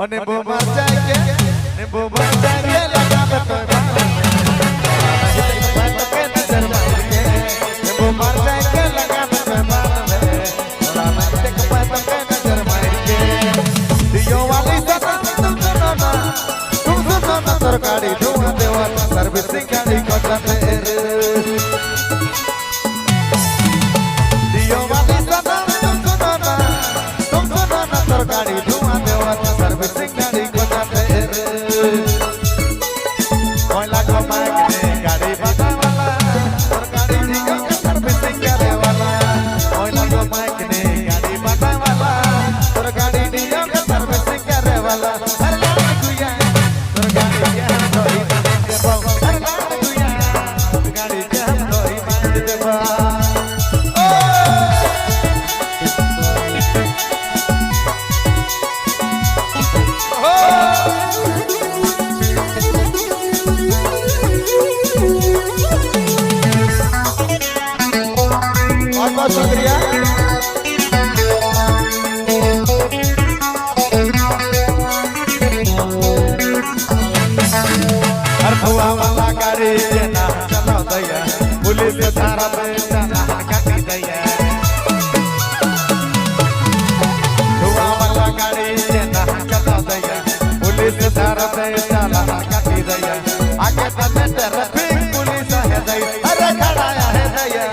नींबू मरचाई के लगा बतोय नजर मार के नींबू मरचाई के लगा बतोय थोड़ा नाचते के बात के नजर मार के दियो वाली सदा तुम सुनो ना सरकारी धुआं देवा सर्विसिंग गाड़ी को चले दियो वाली सदा तुम सुनो ना सरकारी धुआं देवा सर्विसिंग गाड़ी को चले कोयला को मांगने गाड़ी बना वाला सरकारी दियो के सर्विसिंग करे वाला कोयला को मांगने गाड़ी बना वाला सरकारी दियो के सर्विसिंग करे वाला हर लाल गुया सरकारी के हम कोई देबो हर लाल गुया गाड़ी के हम कोई मान देबो बहुत शुक्रिया हर भुआ वाला गाड़ी ना चलो दैया पुलिस थारा पे चला काटी दैया भुआ वाला गाड़ी ना चलो दैया पुलिस थारा पे चला काटी दैया आगे तो ट्रैफिक पुलिस है दैया अरे खड़ा है दैया